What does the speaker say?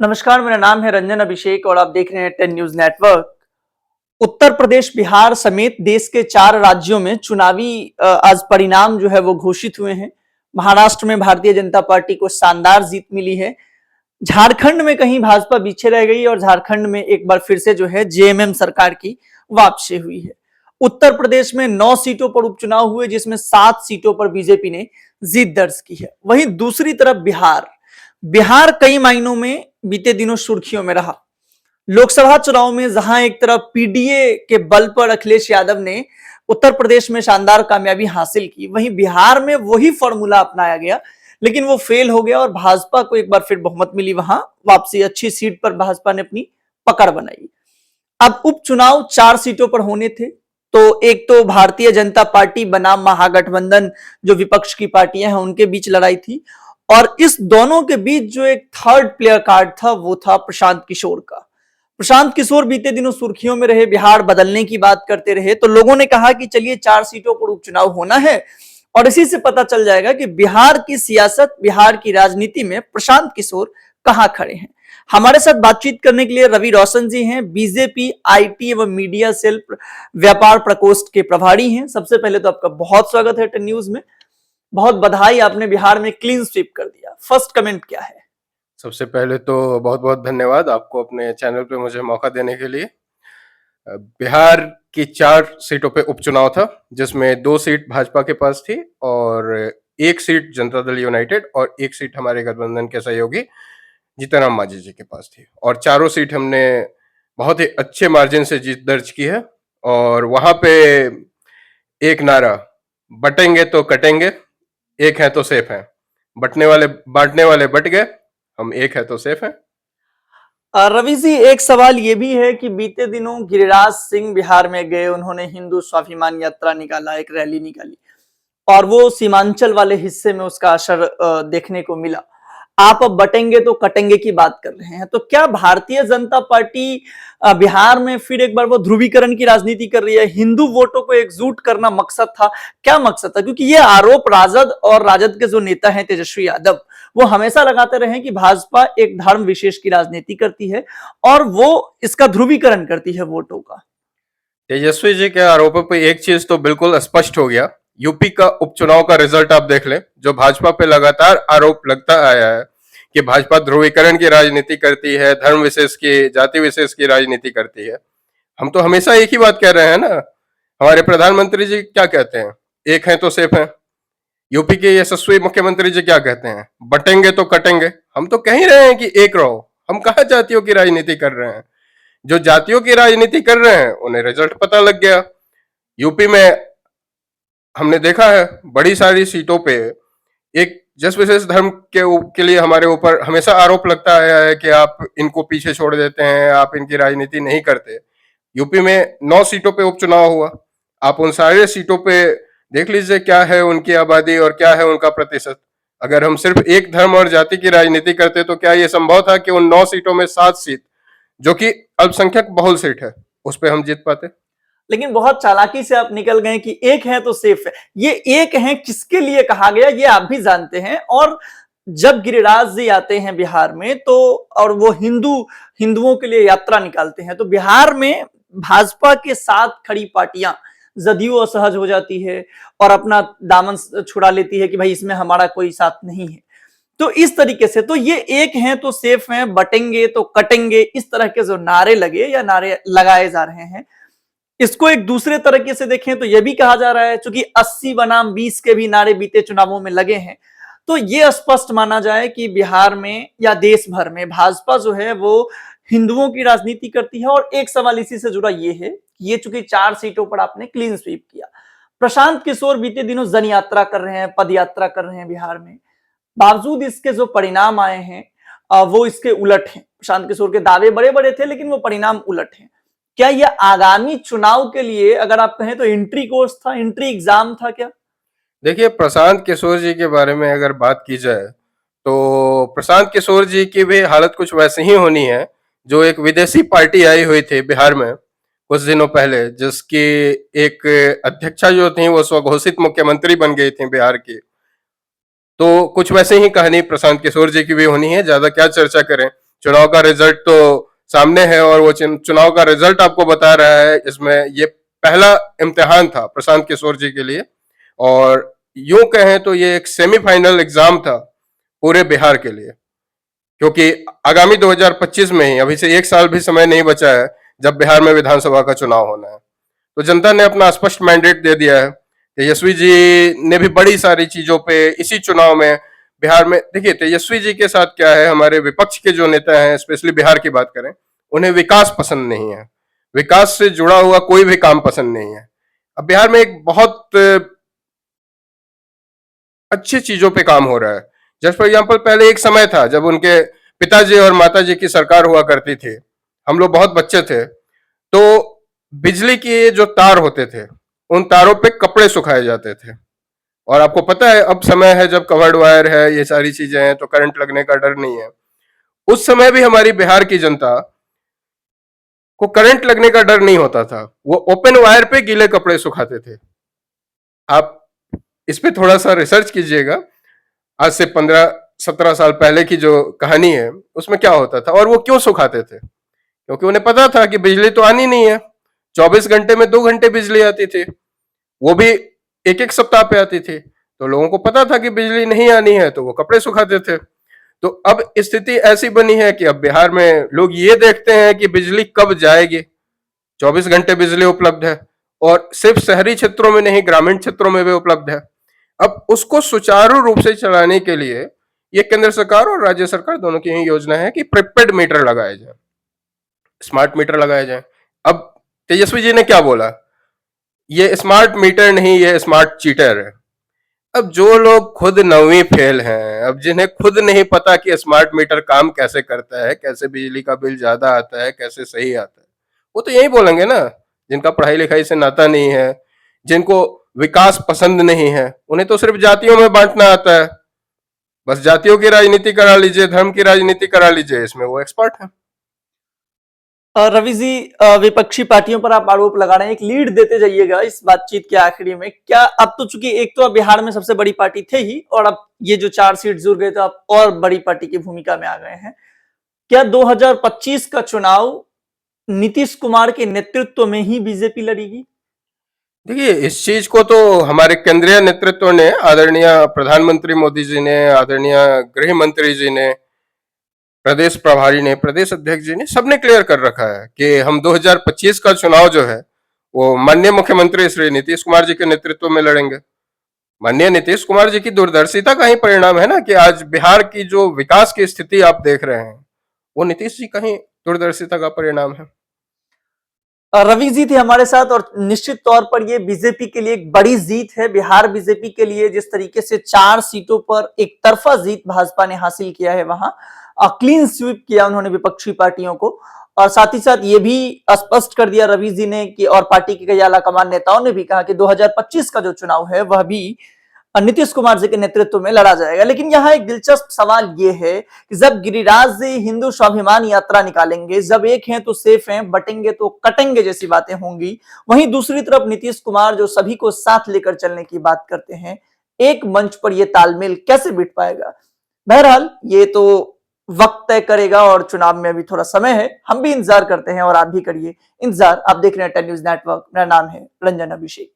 नमस्कार, मेरा नाम है रंजन अभिषेक और आप देख रहे हैं 10 न्यूज नेटवर्क। उत्तर प्रदेश, बिहार समेत देश के 4 राज्यों में चुनावी आज परिणाम जो है वो घोषित हुए हैं। महाराष्ट्र में भारतीय जनता पार्टी को शानदार जीत मिली है। झारखंड में कहीं भाजपा पीछे रह गई और झारखंड में एक बार फिर से जो है जेएमएम सरकार की वापसी हुई है। उत्तर प्रदेश में 9 सीटों पर उपचुनाव हुए, जिसमें 7 सीटों पर बीजेपी ने जीत दर्ज की है। वहीं दूसरी तरफ बिहार बिहार कई मायनों में बीते दिनों सुर्खियों में रहा। लोकसभा चुनाव में जहां एक तरफ पीडीए के बल पर अखिलेश यादव ने उत्तर प्रदेश में शानदार कामयाबी हासिल की, वहीं बिहार में वही फॉर्मूला अपनाया गया, लेकिन वो फेल हो गया और भाजपा को एक बार फिर बहुमत मिली। वहां वापसी अच्छी सीट पर भाजपा ने अपनी पकड़ बनाई। अब उपचुनाव 4 सीटों पर होने थे, तो एक तो भारतीय जनता पार्टी बनाम महागठबंधन जो विपक्ष की पार्टियां हैं उनके बीच लड़ाई थी, और इस दोनों के बीच जो एक थर्ड प्लेयर कार्ड था वो था प्रशांत किशोर का। प्रशांत किशोर बीते दिनों सुर्खियों में रहे, बिहार बदलने की बात करते रहे, तो लोगों ने कहा कि चलिए 4 सीटों पर उपचुनाव होना है और इसी से पता चल जाएगा कि बिहार की सियासत, बिहार की राजनीति में प्रशांत किशोर कहां खड़े हैं। हमारे साथ बातचीत करने के लिए रवि रोशन जी हैं, बीजेपी आईटी एवं मीडिया सेल व्यापार प्रकोष्ठ के प्रभारी हैं। सबसे पहले तो आपका बहुत स्वागत है 10 न्यूज में। बहुत बधाई, आपने बिहार में क्लीन स्वीप कर दिया। फर्स्ट कमेंट क्या है? सबसे पहले तो बहुत बहुत धन्यवाद आपको अपने चैनल पे मुझे मौका देने के लिए। बिहार की 4 सीटों पे उपचुनाव था, जिसमें 2 सीट भाजपा के पास थी और 1 सीट जनता दल यूनाइटेड और 1 सीट हमारे गठबंधन के सहयोगी जीतनराम मांझी जी के पास थी, और चारों सीट हमने बहुत ही अच्छे मार्जिन से जीत दर्ज की है। और वहां पे एक नारा, बटेंगे तो कटेंगे, एक है तो सेफ है। बटने वाले बांटने वाले बट गए, हम एक है तो सेफ है। रवि जी, एक सवाल ये भी है कि बीते दिनों गिरिराज सिंह बिहार में गए, उन्होंने हिंदू स्वाभिमान यात्रा निकाला, एक रैली निकाली और वो सीमांचल वाले हिस्से में उसका असर देखने को मिला। आप अब बटेंगे तो कटेंगे की बात कर रहे हैं, तो क्या भारतीय जनता पार्टी बिहार में फिर एक बार वो ध्रुवीकरण की राजनीति कर रही है? हिंदू वोटों को एकजुट करना मकसद था, क्या मकसद था? क्योंकि ये आरोप राजद और राजद के जो नेता हैं तेजस्वी यादव, वो हमेशा लगाते रहे कि भाजपा एक धर्म विशेष की राजनीति करती है और वो इसका ध्रुवीकरण करती है वोटों का। तेजस्वी जी के आरोपों पे एक चीज तो बिल्कुल स्पष्ट हो गया। यूपी का उपचुनाव का रिजल्ट आप देख लें, जो भाजपा पे लगातार आरोप लगता आया है कि भाजपा ध्रुवीकरण की राजनीति करती है, धर्म विशेष की, जाति विशेष की राजनीति करती है। हम तो हमेशा एक ही बात कह रहे हैं ना। हमारे प्रधानमंत्री जी क्या कहते हैं? एक है तो सेफ है। यूपी के यशस्वी मुख्यमंत्री जी क्या कहते हैं? बटेंगे तो कटेंगे। हम तो कह ही रहे हैं कि एक रहो। हम कहाँ जातियों की राजनीति कर रहे हैं? जो जातियों की राजनीति कर रहे हैं उन्हें रिजल्ट पता लग गया। यूपी में हमने देखा है बड़ी सारी सीटों पे एक जस विशेष धर्म के लिए हमारे ऊपर हमेशा आरोप लगता आया है कि आप इनको पीछे छोड़ देते हैं, आप इनकी राजनीति नहीं करते। यूपी में 9 सीटों पे उपचुनाव हुआ। आप उन सारे सीटों पे देख लीजिए क्या है उनकी आबादी और क्या है उनका प्रतिशत। अगर हम सिर्फ एक धर्म और जाति की राजनीति करते तो क्या ये संभव था कि उन 9 सीटों में 7 सीट, जो कि अल्पसंख्यक बहुल सीट है, उस पे हम जीत पाते? लेकिन बहुत चालाकी से आप निकल गए कि एक है तो सेफ है। ये एक है किसके लिए कहा गया ये आप भी जानते हैं। और जब गिरिराज जी आते हैं बिहार में तो, और वो हिंदुओं के लिए यात्रा निकालते हैं, तो बिहार में भाजपा के साथ खड़ी पार्टियां जदयू असहज हो जाती है और अपना दामन छुड़ा लेती है कि भाई इसमें हमारा कोई साथ नहीं है। तो इस तरीके से तो ये एक है तो सेफ है, बटेंगे तो कटेंगे, इस तरह के जो नारे लगे या नारे लगाए जा रहे हैं, इसको एक दूसरे तरीके से देखें तो यह भी कहा जा रहा है, चूंकि 80 बनाम 20 के भी नारे बीते चुनावों में लगे हैं, तो यह स्पष्ट माना जाए कि बिहार में या देश भर में भाजपा जो है वो हिंदुओं की राजनीति करती है। और एक सवाल इसी से जुड़ा यह है कि ये चूंकि 4 सीटों पर आपने क्लीन स्वीप किया, प्रशांत किशोर बीते दिनों जन यात्रा कर रहे हैं, पद यात्रा कर रहे हैं बिहार में, बावजूद इसके जो परिणाम आए हैं वो इसके उलट हैं। प्रशांत किशोर के दावे बड़े बड़े थे लेकिन वो परिणाम उलट हैं। क्या यह आगामी चुनाव के लिए, अगर आप कहें तो एंट्री कोर्स था, एंट्री एग्जाम था क्या? देखिए, प्रशांत किशोर जी के बारे में अगर बात की जाए तो प्रशांत किशोर जी की भी हालत कुछ वैसी ही होनी है जो एक विदेशी पार्टी आई हुई थी बिहार में कुछ दिनों पहले, जिसकी एक अध्यक्षा जो थी वो स्वघोषित मुख्यमंत्री बन गई थी बिहार की। तो कुछ वैसे ही कहानी प्रशांत किशोर जी की भी होनी है, ज्यादा क्या चर्चा करें। चुनाव का रिजल्ट तो सामने है और वो चुनाव का रिजल्ट आपको बता रहा है। इसमें ये पहला इम्तिहान था प्रशांत किशोर जी के लिए, और यूं कहें तो ये एक सेमीफाइनल एग्जाम था पूरे बिहार के लिए, क्योंकि आगामी 2025 में ही, अभी से एक साल भी समय नहीं बचा है जब बिहार में विधानसभा का चुनाव होना है। तो जनता ने अपना स्पष्ट मैंडेट दे दिया है। तेजस्वी जी ने भी बड़ी सारी चीजों पे इसी चुनाव में बिहार में, देखिए तेजस्वी जी के साथ क्या है, हमारे विपक्ष के जो नेता हैं, स्पेशली बिहार की बात करें, उन्हें विकास पसंद नहीं है, विकास से जुड़ा हुआ कोई भी काम पसंद नहीं है। अब बिहार में एक बहुत अच्छी चीजों पे काम हो रहा है। जस्ट फॉर एग्जाम्पल, पहले एक समय था जब उनके पिताजी और माताजी की सरकार हुआ करती थी, हम लोग बहुत बच्चे थे, तो बिजली के जो तार होते थे उन तारों पे कपड़े सुखाए जाते थे। और आपको पता है अब समय है जब कवर्ड वायर है, ये सारी चीजें हैं, तो करंट लगने का डर नहीं है। उस समय भी हमारी बिहार की जनता को करंट लगने का डर नहीं होता था, वो ओपन वायर पे गीले कपड़े सुखाते थे। आप इस पे थोड़ा सा रिसर्च कीजिएगा, आज से 15-17 साल पहले की जो कहानी है उसमें क्या होता था और वो क्यों सुखाते थे। क्योंकि उन्हें पता था कि बिजली तो आनी नहीं है, 24 घंटे में 2 घंटे बिजली आती थी, वो भी एक एक सप्ताह पे आती थी। तो लोगों को पता था कि बिजली नहीं आनी है, तो वो कपड़े सुखाते थे। तो अब स्थिति ऐसी बनी है कि अब बिहार में लोग ये देखते हैं कि बिजली कब जाएगी। 24 घंटे बिजली उपलब्ध है, और सिर्फ शहरी क्षेत्रों में नहीं, ग्रामीण क्षेत्रों में भी उपलब्ध है। अब उसको सुचारू रूप से चलाने के लिए ये केंद्र सरकार और राज्य सरकार दोनों की ही योजना है कि प्रीपेड मीटर लगाए जाए, स्मार्ट मीटर लगाए जाए। अब तेजस्वी जी ने क्या बोला, ये स्मार्ट मीटर नहीं, ये स्मार्ट चीटर है। अब जो लोग खुद 9वीं फेल हैं, अब जिन्हें खुद नहीं पता कि स्मार्ट मीटर काम कैसे करता है, कैसे बिजली का बिल ज्यादा आता है, कैसे सही आता है, वो तो यही बोलेंगे ना। जिनका पढ़ाई लिखाई से नाता नहीं है, जिनको विकास पसंद नहीं है, उन्हें तो सिर्फ जातियों में बांटना आता है। बस जातियों की राजनीति करा लीजिए, धर्म की राजनीति करा लीजिए, इसमें वो एक्सपर्ट है। रवि जी, विपक्षी पार्टियों पर आप आरोप लगा रहे हैं, एक लीड देते जाइएगा इस बातचीत के आखिरी में। क्या अब तो चूंकि एक तो अब बिहार में सबसे बड़ी पार्टी थे ही, और अब ये जो 4 सीट जुड़ गए तो आप और बड़ी पार्टी की भूमिका में आ गए हैं, क्या 2025 का चुनाव नीतीश कुमार के नेतृत्व में ही बीजेपी लड़ेगी? देखिए, इस चीज को तो हमारे केंद्रीय नेतृत्व ने, आदरणीय प्रधानमंत्री मोदी जी ने, आदरणीय गृह मंत्री जी ने, प्रदेश प्रभारी ने, प्रदेश अध्यक्ष जी ने, सबने क्लियर कर रखा है कि हम 2025 का चुनाव जो है वो माननीय मुख्यमंत्री श्री नीतीश कुमार जी के नेतृत्व में लड़ेंगे। माननीय नीतीश कुमार जी की दूरदर्शिता का ही परिणाम है ना कि आज बिहार की जो विकास की स्थिति आप देख रहे हैं, वो नीतीश जी का ही दूरदर्शिता का परिणाम है। रवि जी थे हमारे साथ, और निश्चित तौर पर ये बीजेपी के लिए एक बड़ी जीत है। बिहार बीजेपी के लिए जिस तरीके से 4 सीटों पर एक तरफा जीत भाजपा ने हासिल किया है, वहां क्लीन स्वीप किया उन्होंने विपक्षी पार्टियों को, और साथ ही साथ ये भी स्पष्ट कर दिया रवि जी ने कि, और पार्टी के कई आला कमान नेताओं ने भी कहा कि 2025 का जो चुनाव है वह भी नीतीश कुमार जी के नेतृत्व में लड़ा जाएगा। लेकिन यहाँ एक दिलचस्प सवाल ये है कि जब गिरिराज जी हिंदू स्वाभिमान यात्रा निकालेंगे, जब एक हैं तो सेफ हैं, बटेंगे तो कटेंगे जैसी बातें होंगी, वहीं दूसरी तरफ नीतीश कुमार जो सभी को साथ लेकर चलने की बात करते हैं, एक मंच पर यह तालमेल कैसे बिठ पाएगा? बहरहाल ये तो वक्त तय करेगा, और चुनाव में अभी थोड़ा समय है, हम भी इंतजार करते हैं और आप भी करिए इंतजार। आप देख रहे हैं 10 न्यूज नेटवर्क, मेरा नाम है रंजन अभिषेक।